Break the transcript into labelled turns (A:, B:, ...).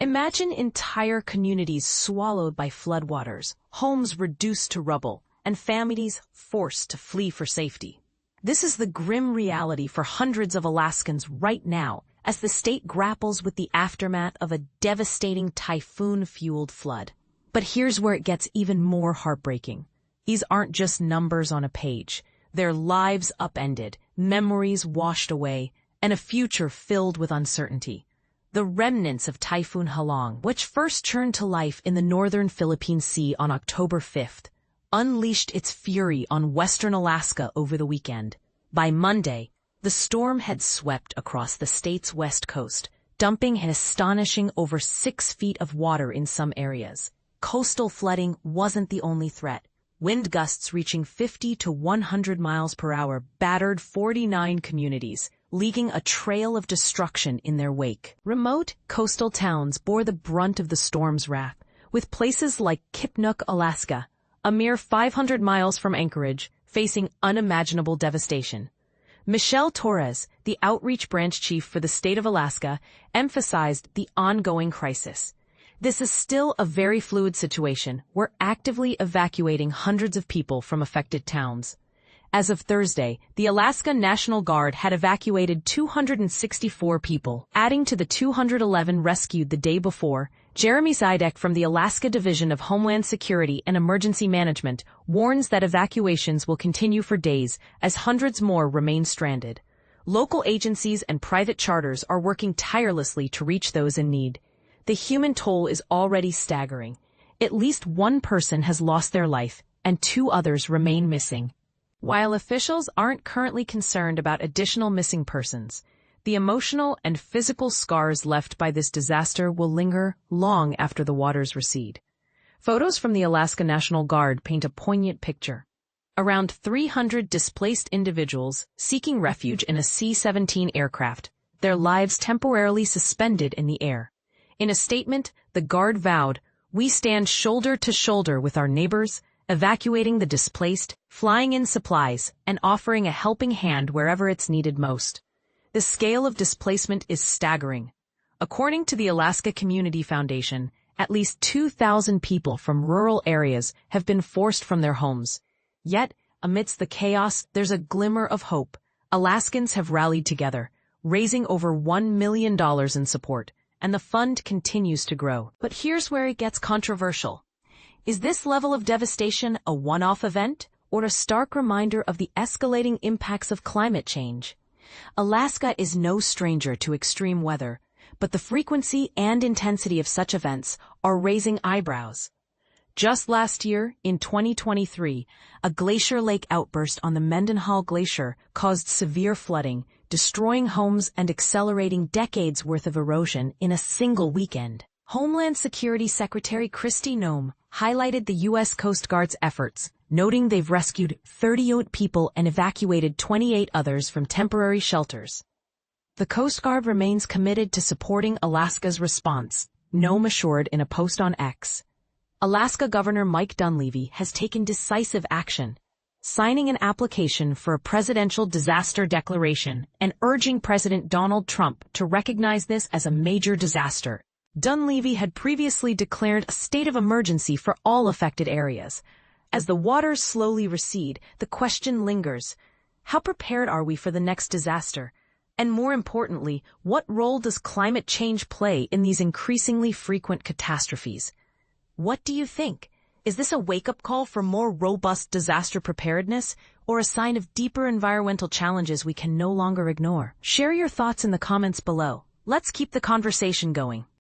A: Imagine entire communities swallowed by floodwaters, homes reduced to rubble, and families forced to flee for safety. This is the grim reality for hundreds of Alaskans right now, as the state grapples with the aftermath of a devastating typhoon-fueled flood. But here's where it gets even more heartbreaking. These aren't just numbers on a page. They're lives upended, memories washed away, and a future filled with uncertainty. The remnants of Typhoon Halong, which first turned to life in the northern Philippine Sea on October 5th, unleashed its fury on western Alaska over the weekend. By Monday, the storm had swept across the state's west coast, dumping an astonishing over 6 feet of water in some areas. Coastal flooding wasn't the only threat. Wind gusts reaching 50 to 100 miles per hour battered 49 communities, leaving a trail of destruction in their wake. Remote coastal towns bore the brunt of the storm's wrath, with places like Kipnuk, Alaska, a mere 500 miles from Anchorage, facing unimaginable devastation. Michelle Torres, the outreach branch chief for the state of Alaska, emphasized the ongoing crisis. This is still a very fluid situation. We're actively evacuating hundreds of people from affected towns. As of Thursday, the Alaska National Guard had evacuated 264 people, adding to the 211 rescued the day before. Jeremy Zidek from the Alaska Division of Homeland Security and Emergency Management warns that evacuations will continue for days as hundreds more remain stranded. Local agencies and private charters are working tirelessly to reach those in need. The human toll is already staggering. At least one person has lost their life, and 2 others remain missing. While officials aren't currently concerned about additional missing persons, the emotional and physical scars left by this disaster will linger long after the waters recede. Photos from the Alaska National Guard paint a poignant picture. Around 300 displaced individuals seeking refuge in a C-17 aircraft, their lives temporarily suspended in the air. In a statement, the Guard vowed, "We stand shoulder to shoulder with our neighbors, evacuating the displaced, flying in supplies, and offering a helping hand wherever it's needed most." The scale of displacement is staggering. According to the Alaska Community Foundation, at least 2,000 people from rural areas have been forced from their homes. Yet, amidst the chaos, there's a glimmer of hope. Alaskans have rallied together, raising over $1 million in support, and the fund continues to grow. But here's where it gets controversial. Is this level of devastation a one-off event, or a stark reminder of the escalating impacts of climate change? Alaska is no stranger to extreme weather, but the frequency and intensity of such events are raising eyebrows. Just last year, in 2023, a glacier lake outburst on the Mendenhall Glacier caused severe flooding, destroying homes and accelerating decades' worth of erosion in a single weekend. Homeland Security Secretary Kristi Noem highlighted the U.S. Coast Guard's efforts, noting they've rescued 38 people and evacuated 28 others from temporary shelters. The Coast Guard remains committed to supporting Alaska's response, Noem assured in a post on X. Alaska Governor Mike Dunleavy has taken decisive action, signing an application for a presidential disaster declaration and urging President Donald Trump to recognize this as a major disaster. Dunleavy had previously declared a state of emergency for all affected areas. As the waters slowly recede, the question lingers: how prepared are we for the next disaster? And more importantly, what role does climate change play in these increasingly frequent catastrophes? What do you think? Is this a wake-up call for more robust disaster preparedness, or a sign of deeper environmental challenges we can no longer ignore? Share your thoughts in the comments below. Let's keep the conversation going.